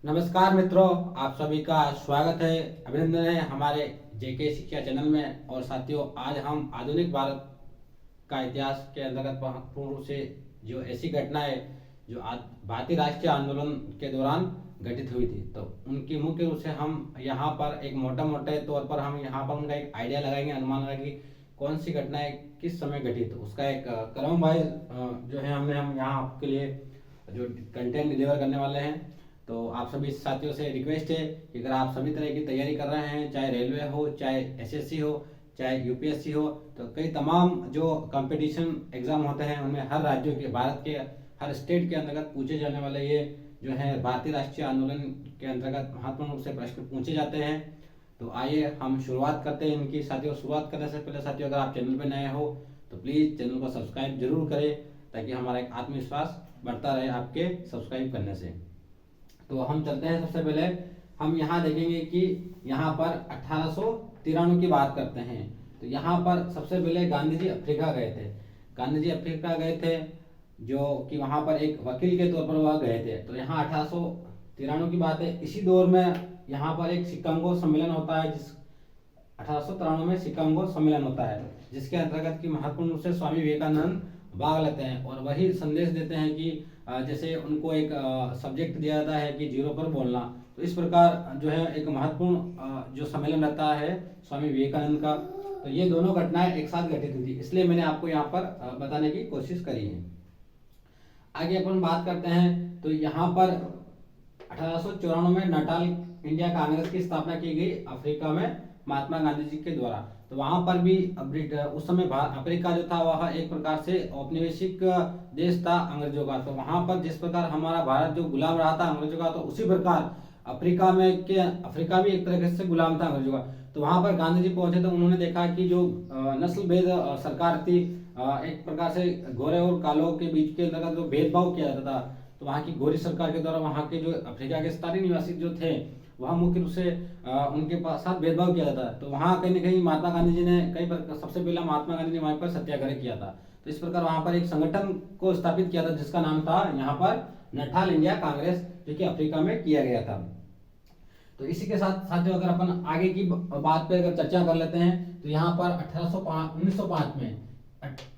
नमस्कार मित्रों, आप सभी का स्वागत है, अभिनंदन है हमारे जेके शिक्षा चैनल में। और साथियों, आज हम आधुनिक भारत का इतिहास के अंतर्गत पूर्ण रूप से जो ऐसी घटनाएं जो भारतीय राष्ट्रीय आंदोलन के दौरान घटित हुई थी, तो उनकी मुख्य रूप से हम यहाँ पर एक मोटे तौर पर हम यहाँ पर उनका एक आइडिया लगाएंगे, अनुमान लगाएंगे कौन सी घटनाएं किस समय घटित, तो उसका एक क्रम वाइज जो है हम यहाँ आपके लिए जो कंटेंट डिलीवर करने वाले हैं। तो आप सभी साथियों से रिक्वेस्ट है कि अगर आप सभी तरह की तैयारी कर रहे हैं, चाहे रेलवे हो, चाहे एसएससी हो, चाहे यूपीएससी हो, तो कई तमाम जो कंपटीशन एग्जाम होते हैं उनमें हर राज्यों के, भारत के हर स्टेट के अंतर्गत पूछे जाने वाले ये जो है भारतीय राष्ट्रीय आंदोलन के अंतर्गत महत्वपूर्ण रूप से प्रश्न पूछे जाते हैं। तो आइए हम शुरुआत करते हैं इनकी। साथियों, शुरुआत करने से पहले साथियों, अगर आप चैनल पर नए हो तो प्लीज़ चैनल को सब्सक्राइब जरूर करें, ताकि हमारा एक आत्मविश्वास बढ़ता रहे आपके सब्सक्राइब करने से। तो हम चलते हैं। सबसे पहले हम यहाँ देखेंगे कि यहाँ पर 1893 की बात करते हैं। तो यहाँ पर सबसे पहले गांधी जी अफ्रीका गए थे। गांधी जी अफ्रीका गए थे, जो कि वहाँ पर एक वकील के तौर पर वह गए थे। तो यहाँ 1893 की बात है। इसी दौर में यहाँ पर एक शिकागो सम्मेलन होता है, जिस 1893 में शिकागो सम्मेलन होता है, जिसके अंतर्गत की महत्वपूर्ण रूप से स्वामी विवेकानंद भाग लेते हैं और वही संदेश देते हैं कि जैसे उनको एक सब्जेक्ट दिया जाता है कि जीरो पर बोलना। तो इस प्रकार जो है एक महत्वपूर्ण जो सम्मेलन रहता है स्वामी विवेकानंद का। तो ये दोनों घटनाएं एक साथ घटित हुई थी, इसलिए मैंने आपको यहाँ पर बताने की कोशिश करी है। आगे अपन बात करते हैं। तो यहाँ पर 1894 में नाटाल इंडिया कांग्रेस की स्थापना की गई अफ्रीका में महात्मा गांधी जी के द्वारा। तो वहां पर भी उस समय अफ्रीका जो था वह एक प्रकार से औपनिवेशिक देश था अंग्रेजों का। तो वहां पर जिस प्रकार हमारा भारत जो गुलाम रहा था अंग्रेजों का, तो उसी प्रकार अफ्रीका भी एक तरह से गुलाम था अंग्रेजों का। तो वहां पर गांधी जी पहुंचे तो उन्होंने देखा कि जो नस्ल भेद सरकार थी, एक प्रकार से गोरे और कालों के बीच के अंतर्गत जो भेदभाव किया जाता था, तो वहाँ की गोरी सरकार के द्वारा वहाँ के जो अफ्रीका के स्थानीय निवासी जो थे वहाँ मुख्य रूप से उनके पास साथ भेदभाव किया जाता है। तो वहाँ कहीं ना कहीं महात्मा गांधी जी ने सबसे पहला महात्मा गांधी ने वहाँ पर सत्याग्रह किया था। तो इस प्रकार वहाँ पर एक संगठन को स्थापित किया था, जिसका नाम था यहाँ पर नटाल इंडिया कांग्रेस, जो कि अफ्रीका में किया गया था। तो इसी के साथ साथियों, अगर अपन आगे की बात पे अगर चर्चा कर लेते हैं, तो यहाँ पर 1905 में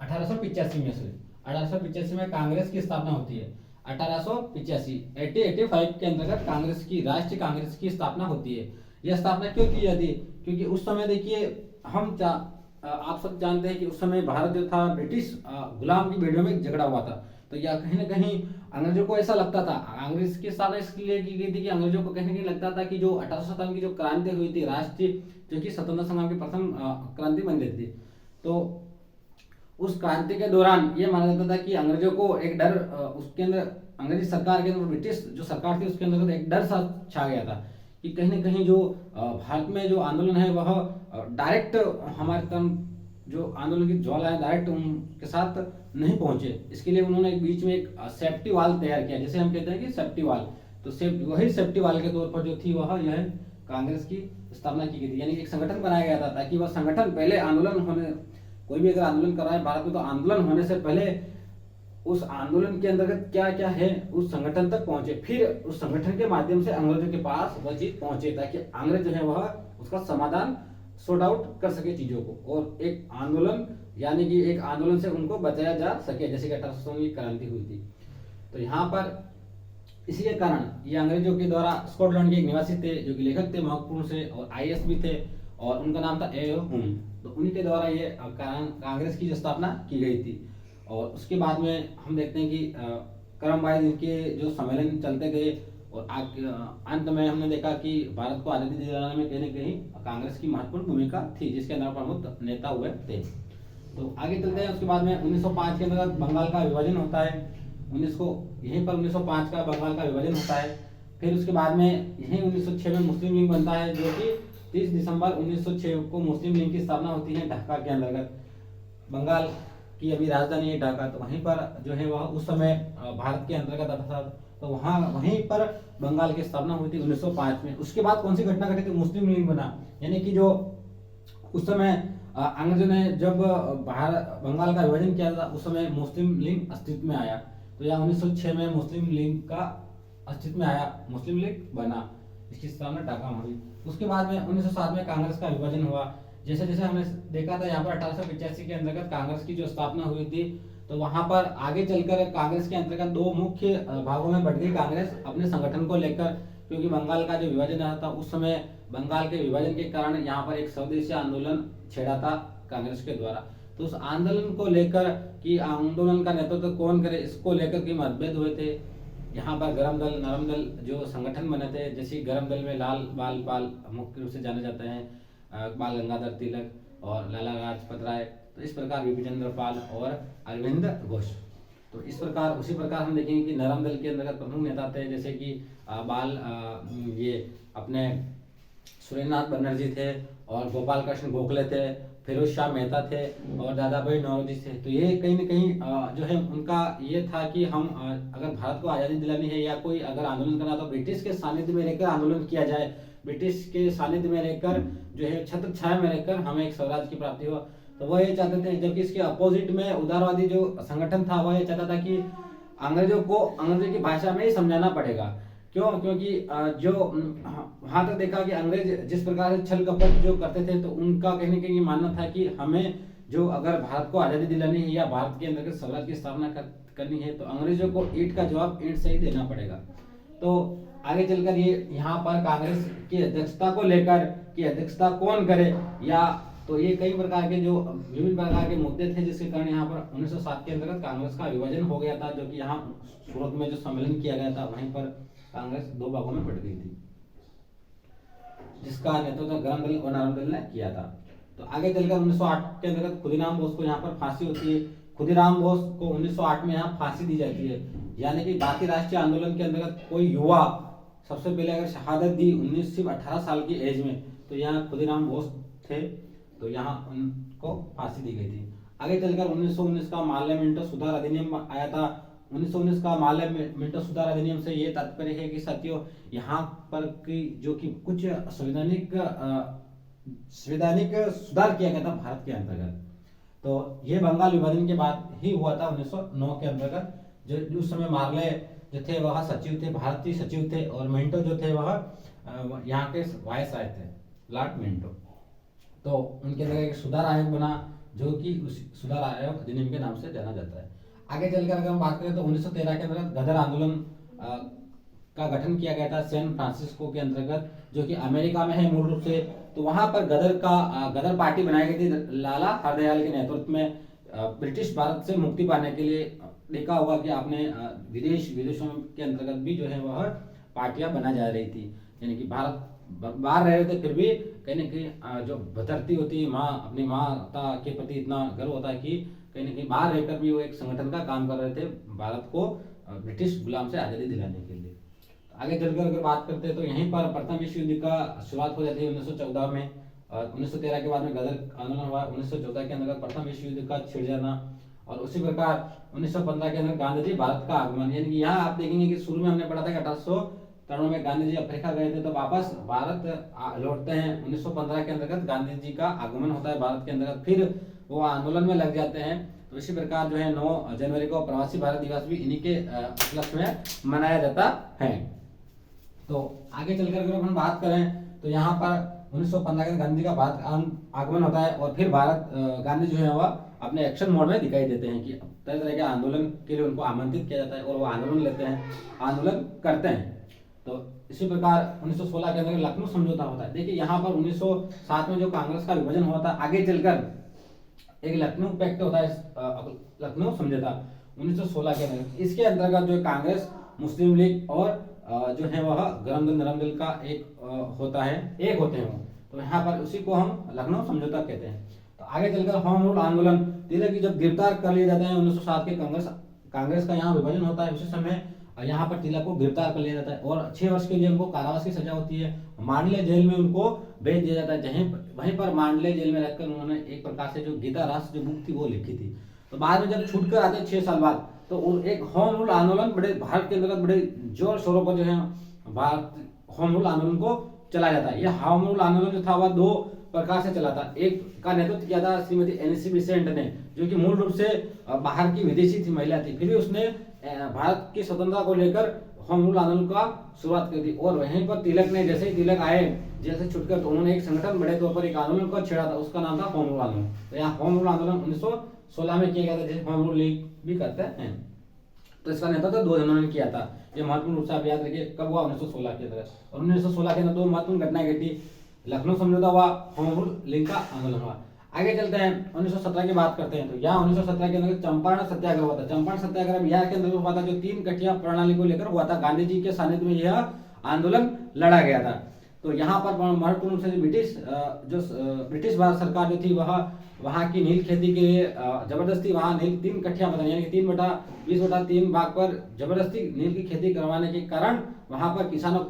1885 में कांग्रेस की स्थापना होती है। 1885 के अंतर्गत राष्ट्रीय कांग्रेस की स्थापना होती है। यह स्थापना क्यों की जाती है? क्योंकि उस समय देखिए, आप सब जानते हैं कि उस समय भारत जो था ब्रिटिश गुलाम की भेड़ों में झगड़ा हुआ था। तो यह कहीं ना कहीं अंग्रेजों को ऐसा लगता था, अंग्रेज की स्थापना इसलिए की गई थी कि अंग्रेजों को कहीं ना कहीं लगता था कि जो 1857 की जो क्रांति हुई थी राष्ट्रीय, जो कि स्वतंत्रता संग्राम की प्रथम क्रांति बन गई थी, तो उस क्रांति के दौरान ये माना जाता था कि अंग्रेजों को एक डर उसके अंदर, अंग्रेजी सरकार के अंदर, ब्रिटिश जो सरकार थी उसके अंदर एक डर सा छा गया था कि कहीं ना कहीं जो भारत में जो आंदोलन है वह डायरेक्ट हमारे तरफ जो आंदोलन की ज्वाला है डायरेक्ट उनके साथ नहीं पहुंचे। इसके लिए उन्होंने एक बीच में एक सेफ्टी वाल तैयार किया, जैसे हम कहते हैं कि सेफ्टी वाल। तो वही सेफ्टी वाल के तौर पर जो थी वह यह कांग्रेस की स्थापना की गई थी, यानी एक संगठन बनाया गया था, ताकि वह संगठन पहले आंदोलन होने, कोई भी अगर आंदोलन कर रहा है भारत में, तो आंदोलन होने से पहले उस आंदोलन के अंतर्गत क्या क्या है उस संगठन तक पहुंचे, फिर उस संगठन के माध्यम से अंग्रेजों के पास वह चीज पहुंचे, ताकि अंग्रेज जो है वह उसका समाधान सॉर्ट आउट कर सके चीजों को, और एक आंदोलन यानी कि एक आंदोलन से उनको बचाया जा सके, जैसे कि 1800 की क्रांति हुई थी। तो यहाँ पर इसी के कारण ये अंग्रेजों के द्वारा स्कॉटलैंड के एक निवासी थे, जो कि लेखक थे महत्वपूर्ण से और आईएएस भी थे, और उनका नाम था ए हुम। तो उन्हीं के द्वारा ये कांग्रेस की स्थापना की गई थी। और उसके बाद में हम देखते हैं कि क्रम वाइज इनके जो सम्मेलन चलते गए, और अंत में हमने देखा कि भारत को आज़ादी दिलाने में कहीं ना कहीं कांग्रेस की महत्वपूर्ण भूमिका थी, जिसके अंदर प्रमुख नेता हुए थे। तो आगे चलते हैं। उसके बाद में 1905 के अंतर्गत बंगाल का विभाजन होता है। 1905 का बंगाल का विभाजन होता है। फिर उसके बाद में यही 1906 में मुस्लिम लीग बनता है, जो कि 30 दिसंबर 1906 को मुस्लिम लीग की स्थापना होती है ढाका के अंतर्गत। बंगाल की अभी राजधानी है ढाका, तो वहीं पर जो है वह उस समय भारत के अंतर्गत आता था। तो वहीं पर बंगाल की स्थापना हुई थी 1905 में। उसके बाद कौन सी घटना घटी थी? मुस्लिम लीग बना, यानी कि जो उस समय अंग्रेजों ने जब बंगाल का विभाजन किया था, उस समय मुस्लिम लीग अस्तित्व में आया। तो यह 1906 में मुस्लिम लीग का अस्तित्व में आया, मुस्लिम लीग बना, इसकी स्थापना ढाका में हुई। उसके बाद में 1907 में कांग्रेस का विभाजन हुआ। जैसे जैसे हमने देखा था यहाँ पर 1885 के अंतर्गत कांग्रेस की जो स्थापना हुई थी, तो वहां पर आगे चलकर कांग्रेस के अंतर्गत दो मुख्य भागों में बढ़ गई कांग्रेस अपने संगठन को लेकर, क्योंकि बंगाल का जो विभाजन आया था उस समय बंगाल के विभाजन के कारण यहाँ पर एक स्वदेशी आंदोलन छेड़ा था कांग्रेस के द्वारा। तो उस आंदोलन को लेकर कि आंदोलन का नेतृत्व कौन करे, इसको लेकर के मतभेद हुए थे। यहाँ पर गरम दल नरम दल जो संगठन बने थे, जैसे गरम दल में लाल बाल पाल मुख्य रूप से जाने जाते हैं, बाल गंगाधर तिलक और लाला लाजपत राय, तो इस प्रकार बीपी चंद्र पाल और अरविंद घोष। तो इस प्रकार उसी प्रकार हम देखेंगे कि नरम दल के अंतर्गत प्रमुख नेता थे, जैसे कि ये अपने सुरेंद्रनाथ बनर्जी थे और गोपाल कृष्ण गोखले थे, फिरोज शाह मेहता थे और दादा भाई नौरोजी थे। तो ये कहीं न कहीं जो है उनका ये था कि हम अगर भारत को आज़ादी दिलानी है या कोई अगर आंदोलन करना तो ब्रिटिश के सानिध्य में रहकर आंदोलन किया जाए, ब्रिटिश के सानिध्य में रहकर जो है छत्र छाया में रहकर हमें एक स्वराज की प्राप्ति हो। तो वह ये चाहते थे, जबकि इसके अपोजिट में उदारवादी जो संगठन था वह ये चाहता था कि अंग्रेजों को अंग्रेजी की भाषा में ही समझाना पड़ेगा। क्यों? क्योंकि जो वहां तक देखा कि अंग्रेज जिस प्रकार से छल कपट जो करते थे, तो उनका कहीं न कहीं मानना था कि हमें जो अगर भारत को आज़ादी दिलानी है या भारत के अंदर स्वराज की स्थापना करनी है तो अंग्रेजों को ईंट का जवाब ईंट से ही देना पड़ेगा। तो आगे चलकर ये यहाँ पर कांग्रेस की अध्यक्षता को लेकर कि अध्यक्षता कौन करे, या तो ये कई प्रकार के जो विभिन्न प्रकार के मुद्दे थे, जिसके कारण यहाँ पर 1907 के अंतर्गत कांग्रेस का विभाजन हो गया था, जो कि यहाँ सूरत में जो सम्मेलन किया गया था वहीं पर कांग्रेस दो भागों में बट गई थी, जिसका नेतृत्व गरम दल और नरम दल ने किया था। तो आगे चलकर 1908 के अंतर्गत खुदीराम बोस को यहाँ पर फांसी होती है। खुदीराम बोस को 1908 में यहाँ फांसी दी जाती है, यानी कि भारतीय राष्ट्रीय आंदोलन के अंतर्गत कोई युवा सबसे पहले अगर शहादत दी 18 साल की एज में, तो यहाँ खुदीराम बोस थे, तो यहाँ उनको फांसी दी गई थी। आगे चलकर 1919 का माल्या मिंटो सुधार अधिनियम आया था। 1919 का माल्या मिंटो सुधार अधिनियम से ये तात्पर्य है कि साथियों यहाँ पर की जो कि कुछ संवैधानिक सुधार किया गया था भारत के अंतर्गत। तो ये बंगाल विभाजन के बाद ही हुआ था 1909 के अंतर्गत। जो उस समय मार्ले जो थे वह सचिव थे, भारतीय सचिव थे, और मिंटो जो थे वह यहाँ के वायसराय थे, लॉर्ड मिंटो। तो उनके अंदर एक सुधार आयोग बना, जो कि उस सुधार आयोग अधिनियम के नाम से जाना जाता है। आगे चलकर अगर हम बात करें तो 1913 के अंतर्गत गदर आंदोलन का गठन किया गया था सैन फ्रांसिस्को के अंतर्गत, जो कि अमेरिका में है मूल रूप से। तो वहां पर गदर पार्टी बनाई गई थी लाला हरदयाल के नेतृत्व में, ब्रिटिश भारत से मुक्ति पाने के लिए। देखा होगा कि आपने विदेशों के अंतर्गत भी जो है वह पार्टियां बनाई जा रही थी, यानी कि भारत बाहर रह रहे थे फिर भी कहीं न कहीं जो भतरती होती है माँ, अपनी माता के प्रति इतना गर्व होता है कि कहीं न कहीं बाहर रहकर भी वो एक संगठन का काम कर रहे थे भारत को ब्रिटिश गुलाम से आज़ादी दिलाने के लिए। आगे चलकर अगर बात करते हैं तो यहीं पर प्रथम विश्व युद्ध का शुरुआत हो जाती है 1914 में, और 1913 के बाद में गदर आंदोलन हुआ। 1914 के अंदर प्रथम विश्व युद्ध का छिड़ जाना, और उसी प्रकार 1915 के अंदर गांधी जी भारत का आगमन। यानी कि यहाँ आप देखेंगे कि शुरू में हमने पढ़ा था कि 1893 में गांधी जी अफ्रीका गए थे, तो वापस भारत लौटते हैं। 1915 के अंतर्गत गांधी जी का आगमन होता है भारत के अंतर्गत, फिर वो आंदोलन में लग जाते हैं। तो इसी प्रकार जो है 9 जनवरी को प्रवासी भारत दिवस भी इन्हीं के उपलक्ष्य में मनाया जाता है। तो आगे चलकर अगर हम बात करें तो यहाँ पर 1915 के गांधी जी का भारत आगमन होता है, और फिर भारत गांधी जो है वह अपने एक्शन मोड में दिखाई देते हैं कि तरह तरह के आंदोलन के लिए उनको आमंत्रित किया जाता है, और वो आंदोलन लेते हैं, आंदोलन करते हैं। तो इसी प्रकार 1916 के अंदर लखनऊ समझौता होता है। देखिए यहाँ पर 1907 में जो कांग्रेस का विभाजन हुआ था, आगे चलकर एक लखनऊ पैक्ट होता है, लखनऊ समझौता 1916 के अंदर। इसके अंतर्गत जो कांग्रेस, मुस्लिम लीग और जो है वह गरम दल नरम दल का एक होता है, एक होते हैं वो। तो यहाँ पर उसी को हम लखनऊ समझौता कहते हैं। तो आगे चलकर होम रूल आंदोलन, तिलक की जब गिरफ्तार कर लिए जाते हैं 1907 के कांग्रेस का यहाँ विभाजन होता है, उसी समय यहाँ पर तिलक को गिरफ्तार कर लिया जाता है, और 6 वर्ष के लिए उनको कारावास की सजा होती है। मांडले जेल में उनको भेज दिया जाता है, वहीं पर मांडले जेल में रहकर उन्होंने एक प्रकार से जो गीता रास जो बुक थी वो लिखी थी। तो बाद में जब छूट कर आते हैं 6 साल बाद, तो एक होम रूल आंदोलन बड़े भारत के अंतर्गत बड़े जोर शोरों पर जो है भारत होम रूल आंदोलन को चलाया जाता है। यह होम रूल आंदोलन जो था वह 2 प्रकार से चला था। एक का नेतृत्व किया था श्रीमती एनसी बेसेंट ने, जो कि मूल रूप से बाहर की विदेशी थी, महिला थी, फिर भी उसने भारत की स्वतंत्रता को लेकर होम रूल आंदोलन का शुरुआत की थी। और वहीं पर तिलक ने, जैसे ही तिलक आए जैसे छुटकर, तो उन्होंने एक संगठन बड़े तौर पर एक आंदोलन को छेड़ा था, उसका नाम था होम रूल आंदोलन। तो यहाँ होम रूल आंदोलन 1916 में किया गया था, जिसे होम रूल लीग भी कहते हैं। तो इसका नेतृत्व दो जनों ने किया था। ये महत्वपूर्ण रूप से आप याद रखिए, कब हुआ? 1916 के अंदर। और 1916 के अंदर दो महत्वपूर्ण घटनाएं घटी, लखनऊ समझौता हुआ, होम रूल लीग का आंदोलन हुआ। आगे चलते हैं, 1917 की बात करते हैं। तो यहाँ 1917 के अंदर चंपारण सत्याग्रह हुआ था। चंपारण सत्याग्रह बिहार के अंदर हुआ था, जो 3 कठिया प्रणाली को लेकर हुआ था। गांधी जी के सानिध्य में यह आंदोलन लड़ा गया था। तो यहाँ पर महत्वपूर्ण रूप से ब्रिटिश भारत सरकार जो थी, वह वहाँ की नील खेती के लिए जबरदस्ती वहाँ नील 3 कठिया बताई, यानी कि 3/20/3 भाग पर जबरदस्ती नील की खेती करवाने के कारण वहाँ पर किसानों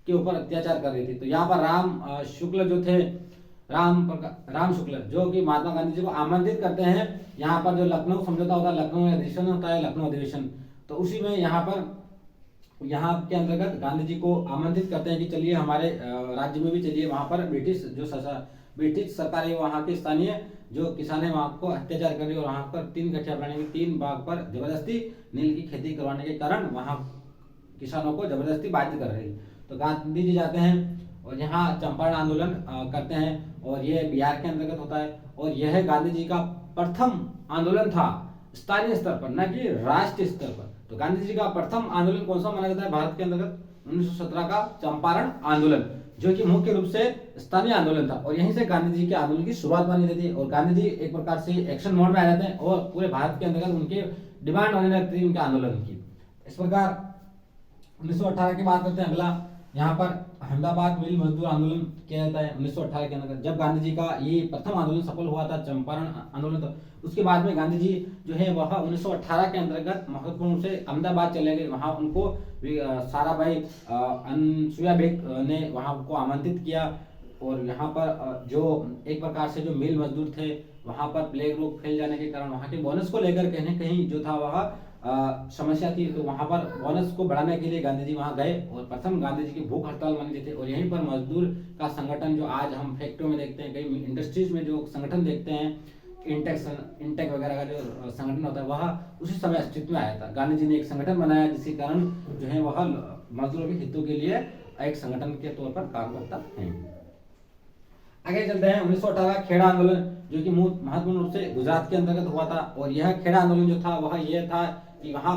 के ऊपर अत्याचार कर रही थी। तो यहाँ पर राम शुक्ल जो थे, राम शुक्ल, जो कि महात्मा गांधी जी को आमंत्रित करते हैं। यहाँ पर जो लखनऊ समझौता होता है, लखनऊ अधिवेशन होता है, लखनऊ अधिवेशन, तो उसी में यहाँ के अंतर्गत गांधी जी को आमंत्रित करते हैं कि चलिए हमारे राज्य में भी चलिए। वहाँ पर ब्रिटिश सरकार है, वहाँ के स्थानीय जो किसान है वहाँ को अत्याचार कर रही है, और वहाँ पर 3 कठिया प्रणाली में 3 भाग पर जबरदस्ती नील की खेती करवाने के कारण वहाँ किसानों को जबरदस्ती बाध्य कर रही है। तो गांधी जी जाते हैं और यहाँ चंपारण आंदोलन करते हैं, और ये बिहार के अंतर्गत होता है। और यह गांधी जी का प्रथम आंदोलन था स्थानीय स्तर पर, न कि राष्ट्रीय स्तर पर। तो गांधी जी का प्रथम आंदोलन कौन सा माना जाता है भारत के अंतर्गत? 1917 का चंपारण आंदोलन, जो कि मुख्य रूप से स्थानीय आंदोलन था, और यहीं से गांधी जी के आंदोलन की शुरुआत मानी जाती है। और गांधी जी एक प्रकार से एक्शन मोड में आ जाते हैं, और पूरे भारत के अंतर्गत उनके डिमांड होने लगती है उनके आंदोलन की। इस प्रकार 1918 की बात करते हैं। अगला यहाँ पर अहमदाबाद मिल मजदूर आंदोलन किया जाता है 1918 के अंदर। जब गांधी जी का ये प्रथम आंदोलन सफल हुआ था, चंपारण आंदोलन, तो उसके बाद में गांधी जी जो है वह 1918 के अंतर्गत महत्वपूर्ण रूप से अहमदाबाद चले गए। वहाँ उनको साराभाई अनसुया बेग ने वहाँ को आमंत्रित किया, और यहाँ पर जो एक प्रकार से जो मिल मजदूर थे, वहाँ पर प्लेग रोग फैल जाने के कारण वहाँ के बोनस को लेकर कहीं कहीं जो था वह समस्या थी। तो वहाँ पर बोनस को बढ़ाने के लिए गांधी जी वहाँ गए, और प्रथम गांधी जी की भूख हड़ताल मानी थी। और यहीं पर मजदूर का संगठन, जो आज हम फैक्ट्रियों में देखते हैं, कई इंडस्ट्रीज में जो संगठन देखते हैं, इंटेक वगैरह का जो संगठन होता है, वह उसी समय अस्तित्व में आया था। गांधी जी ने एक संगठन बनाया, जिसके कारण जो है वह मजदूरों के हितों के लिए एक संगठन के तौर पर काम करता है। आगे चलते हैं, 1918 खेड़ा आंदोलन, जो कि महत्वपूर्ण रूप से गुजरात के अंतर्गत हुआ था। और यह खेड़ा आंदोलन जो था वह यह था कि वहाँ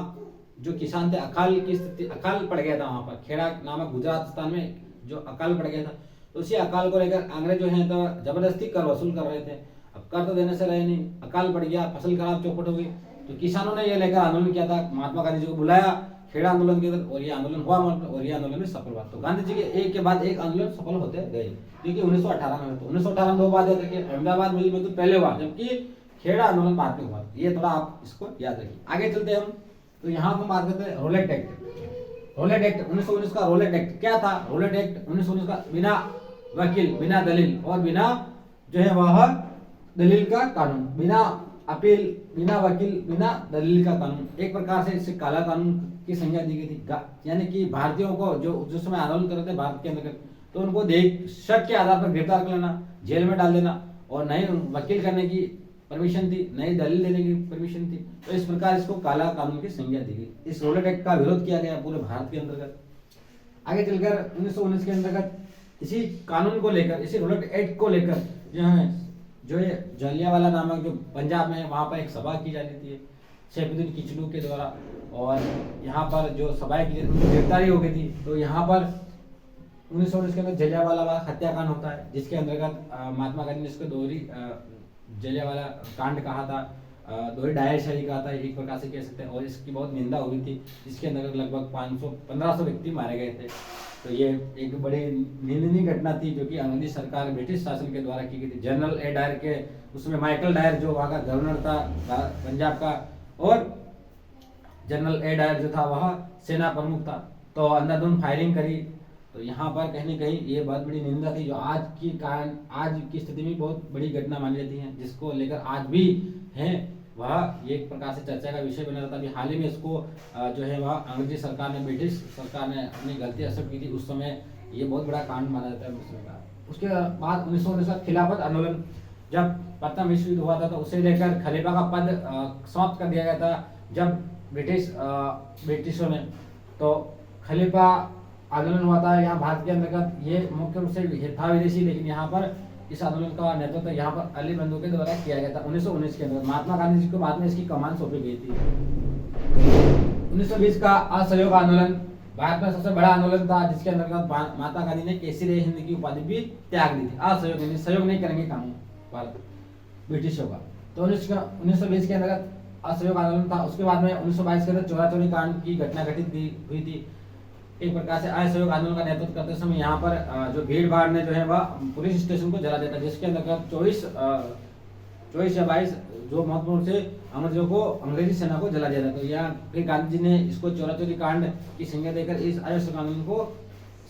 जो किसान थे, अकाल की स्थिति, अकाल पड़ गया था वहाँ पर, खेड़ा नामक गुजरात स्थान में जो अकाल पड़ गया था। तो उसी अकाल को लेकर अंग्रेज जो है तो जबरदस्ती कर वसूल कर रहे थे। अब कर तो देने से रहे नहीं, अकाल पड़ गया, फसल खराब, चौपट हो गई। तो किसानों ने यह लेकर आंदोलन किया था, महात्मा गांधी जी को बुलाया खेड़ा आंदोलन के अंदर, और ये आंदोलन हुआ, और ये आंदोलन में सफल हुआ। तो गांधी जी के एक के बाद एक आंदोलन सफल होते गए, क्योंकि 1918 में, तो 1918 में 2 बात याद रखिए, अहमदाबाद मिल मजदूर पहले हुआ, जबकि खेड़ा आंदोलन बाद में हुआ। ये थोड़ा आप इसको याद रखिए। आगे चलते हम, तो यहाँ हम बात करते हैं रोलेट एक्ट। रोलेट एक्ट 1919 का रोलेट एक्ट क्या था? रोलेट एक्ट 1919 का बिना वकील, बिना दलील, और बिना जो है वह दलील का कानून, बिना अपील, बिना वकील, बिना दलील का कानून, एक प्रकार से इसे काला कानून की संज्ञा दी गई थी। यानी कि भारतीयों को जो समय आंदोलन कर रहे थे भारत के अंतर्गत, तो उनको देख शक के आधार पर गिरफ्तार कर लेना, जेल में डाल देना, और नए वकील करने की परमिशन थी, नई दलील देने की परमिशन थी। तो इस प्रकार इसको काला कानून की संज्ञा दी गई। इस रोलेट एक्ट का विरोध किया गया पूरे भारत के अंतर्गत। आगे चलकर 1919 के अंतर्गत इसी कानून को लेकर, इसी रोलेट एक्ट को लेकर जो ये जलियांवाला नामक जो पंजाब में है, वहाँ पर एक सभा की जाती है सैफुद्दीन किचलू के द्वारा, और यहाँ पर जो सभाएं की गिरफ्तारी हो गई थी। तो यहाँ पर 1919 के अंदर जलियांवाला बाग हत्याकांड होता है, जिसके अंतर्गत महात्मा गांधी ने इसको दोहरी जलियांवाला कांड कहा था, दोहरी डायरशाही कहा था, एक प्रकार से कह सकते हैं। और इसकी बहुत निंदा हुई थी, जिसके अंतर्गत लगभग 1500 व्यक्ति मारे गए थे। तो ये एक बड़ी निंदनीय घटना थी, जो कि अंग्रेजी सरकार, ब्रिटिश शासन के द्वारा की गई थी। जनरल ए डायर के, उसमें माइकल डायर जो वहाँ का गवर्नर था पंजाब का, और जनरल ए डायर जो था वह सेना प्रमुख था। तो अंधाधुंध फायरिंग करी। तो यहाँ पर कहीं न कहीं ये बहुत बड़ी निंदा थी, जो आज की स्थिति में बहुत बड़ी घटना मानी जाती है, जिसको लेकर आज भी है वह एक प्रकार से चर्चा का विषय बना रहता है। हाल ही में इसको जो है वह अंग्रेजी सरकार ने, ब्रिटिश सरकार ने अपनी गलती एक्सेप्ट की थी। उस समय ये बहुत बड़ा कांड माना जाता है मुस्लिम का। उसके बाद 1919 का खिलाफत आंदोलन, जब प्रथम विश्व युद्ध हुआ था, तो उसे लेकर खलीफा का पद समाप्त कर दिया गया था। जब ब्रिटिशों ने तो खलीफा आंदोलन हुआ था यहाँ भारत के अंतर्गत। ये मुख्य रूप से था विदेशी, लेकिन यहाँ पर इस आंदोलन का नेतृत्व यहाँ पर अली बंधु के द्वारा किया गया था 1919 के अंदर। महात्मा गांधी जी को बाद में इसकी कमान सौंपी गई थी। 1920 का असहयोग आंदोलन भारत में सबसे बड़ा आंदोलन था, जिसके अंतर्गत महात्मा गांधी ने केसरी हिंद की उपाधि भी त्याग दी थी। असहयोग यानी सहयोग नहीं करेंगे कानून भारत ब्रिटिशों का। तो 1920 के अंतर्गत असहयोग आंदोलन था। उसके बाद में 1922 के अंदर चौरा चौरी कांड की घटना घटित हुई थी। एक प्रकार से असहयोग आंदोलन का नेतृत्व करते समय यहाँ पर जो भीड़ भाड़ ने जो है वह पुलिस स्टेशन को जला दिया था, जिसके अंतर्गत 24 या 22 जो महत्वपूर्ण से अंग्रेजों को अंग्रेजी सेना को जला दिया था। तो यहाँ फिर गांधी जी ने इसको चौरा चौरी कांड की संज्ञा देकर इस असहयोग आंदोलन को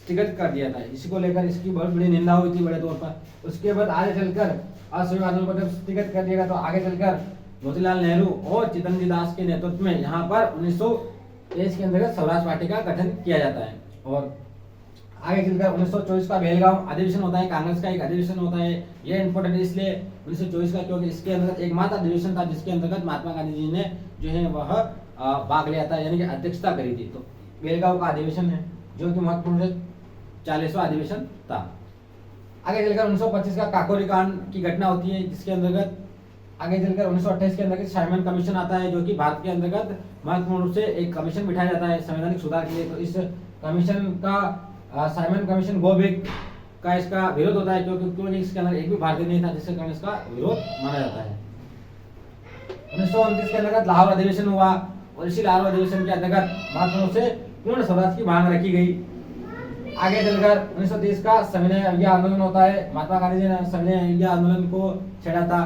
स्थगित कर दिया था। इसी को लेकर इसकी बहुत बड़ी निंदा हुई थी बड़े तौर पर। उसके बाद आगे चलकर असहयोग आंदोलन को जब स्थगित कर दिया तो आगे चलकर मोतीलाल नेहरू और चितरंजन दास के नेतृत्व में यहाँ पर 1923 के अंतर्गत स्वराज पार्टी का गठन किया जाता है। और आगे चलकर 1924 का बेलगांव अधिवेशन होता है, कांग्रेस का एक अधिवेशन होता है। यह इंपॉर्टेंट इसलिए 1924 का क्योंकि इसके अंतर्गत एकमात्र अधिवेशन था जिसके अंतर्गत महात्मा गांधी जी ने जो है वह भाग लिया था, यानी कि अध्यक्षता करी थी। तो बेलगांव का अधिवेशन है जो कि महत्वपूर्ण 40वां अधिवेशन था। आगे चलकर 1925 का काकोरी कांड की घटना होती है, जिसके अंतर्गत आगे चलकर 1928 के अंतर्गत साइमन कमीशन आता है, जो कि भारत के अंतर्गत महत्वपूर्ण रूप से एक कमीशन बिठाया जाता है संवैधानिक सुधार के लिए। तो इस कमीशन का साइमन कमीशन गोबिक का इसका विरोध होता है, क्योंकि इसके अंदर एक भी भारतीय नहीं था, जिसके कारण इसका विरोध माना जाता है। 1929 के अंतर्गत लाहौर अधिवेशन हुआ और इसी लाहौर अधिवेशन के अंतर्गत महत्वपूर्ण रूप से पूर्ण स्वराज की मांग रखी गई। आगे चलकर 1930 का सविनय अवज्ञा आंदोलन होता है। महात्मा गांधी जी ने सविनय अवज्ञा आंदोलन को छेड़ा था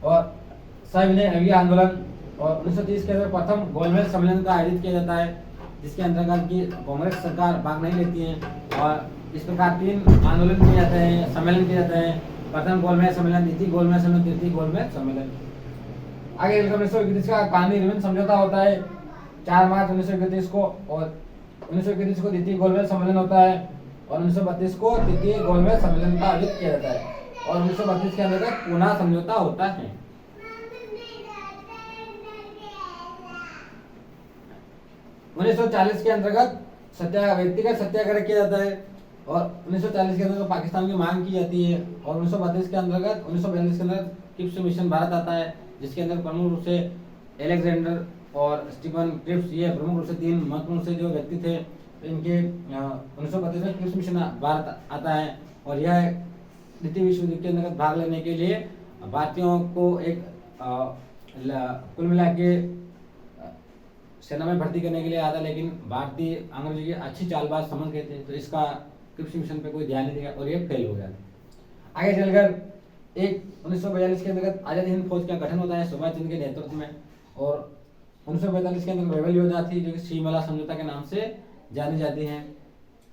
और सविनय अवज्ञा आंदोलन। और 1930 के अंदर प्रथम गोलमेज सम्मेलन का आयोजित किया जाता है, जिसके अंतर्गत की कांग्रेस सरकार भाग नहीं लेती है। और इस प्रकार 3 आंदोलन किए जाते हैं, सम्मेलन किए जाते हैं। प्रथम गोलमेज सम्मेलन, द्वितीय गोलमेज सम्मेलन, तृतीय गोलमेज सम्मेलन। आगे चलकर 1931 का गांधी रिबन समझौता होता है 4 मार्च 1931 को। और 1931 को द्वितीय गोलमेज सम्मेलन होता है और 1932 को तृतीय गोलमेज सम्मेलन का आयोजित किया जाता है। और 1932 के अंतर्गत पुनः समझौता होता है। 1940 के अंतर्गत व्यक्तिगत सत्याग्रह किया जाता है और 1940 के अंतर्गत पाकिस्तान की मांग की जाती है। और 1932 के अंतर्गत 1942 के अंदर क्रिप्स मिशन भारत आता है, जिसके अंदर प्रमुख रूप से एलेक्जेंडर और स्टीफन क्रिप्स, ये प्रमुख रूप से 3 महत्वपूर्ण से जो व्यक्ति थे। इनके 1932 में क्रिप्स मिशन भारत आता है और यह द्वितीय विश्व युद्ध के अंतर्गत भाग लेने के लिए भारतीयों को एक कुल मिला के सेना में भर्ती करने के लिए आता, लेकिन भारतीय अंग्रेजों की अच्छी चालबाज समझ गए थे, तो इसका क्रिप्स मिशन पे कोई ध्यान नहीं दिया और ये फेल हो गया। आगे चलकर 1942 के अंतर्गत आजाद हिंद फौज का गठन होता है सुभाष चंद्र के नेतृत्व में। और 1945 के अंदर रेबल योजना थी, जो कि श्रीमला समझौता के नाम से जानी जाती है।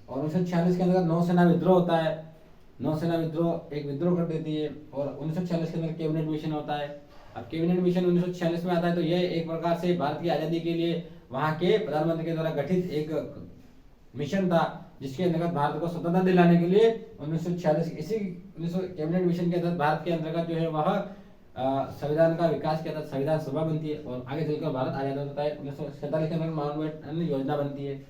और 1946 के अंदर नौसेना विद्रोह होता है। नौसेना विद्रोह एक विद्रोह कर देती है। और 1946 के अंदर कैबिनेट मिशन होता है। अब कैबिनेट मिशन 1946 में आता है, तो यह एक प्रकार से भारत की आज़ादी के लिए वहां के प्रधानमंत्री के द्वारा गठित एक मिशन था, जिसके अंतर्गत भारत को स्वतंत्रता दिलाने के लिए 1946 इसी कैबिनेट मिशन के तहत भारत के अंतर्गत जो है वह संविधान का विकास किया था, संविधान सभा बनती है और आगे चलकर भारत आजाद होता है। 1947 के अंदर माउंटबेटन योजना बनती है।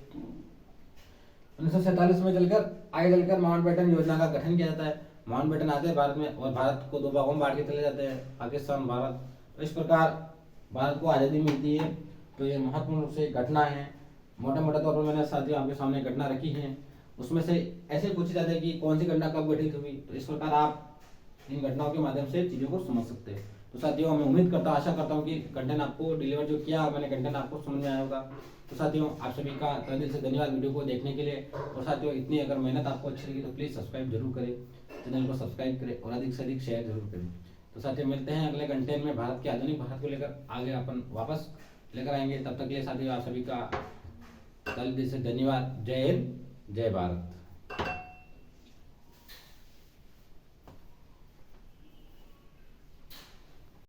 1947 में आगे चलकर माउंटबेटन योजना का गठन किया जाता है। माउंटबेटन आते हैं भारत में और भारत को 2 भागों में बांट के चले जाते हैं, पाकिस्तान भारत। तो इस प्रकार भारत को आज़ादी मिलती है। तो ये महत्वपूर्ण रूप से घटना है। मोटे मोटे तौर पर मैंने साथियों आपके सामने घटना रखी है, उसमें से ऐसे पूछे जाते हैं कि कौन सी घटना कब घटित हुई। तो इस प्रकार आप इन घटनाओं के माध्यम से चीज़ों को समझ सकते हैं। तो साथियों मैं उम्मीद करता हूँ, आशा करता हूँ कि कंटेंट आपको डिलीवर जो किया मैंने कंटेंट आपको समझ में आया होगा। तो साथियों आप सभी का तहे दिल से धन्यवाद वीडियो को देखने के लिए। और साथियों इतनी अगर मेहनत आपको अच्छी लगी तो प्लीज़ सब्सक्राइब जरूर करें, चैनल को सब्सक्राइब करें और अधिक से अधिक शेयर जरूर करें। तो साथियों मिलते हैं अगले कंटेंट में भारत के आधुनिक भारत को लेकर आगे अपन वापस लेकर आएंगे। तब तक के लिए साथियों आप सभी का तहे दिल से धन्यवाद। जय हिंद, जय भारत।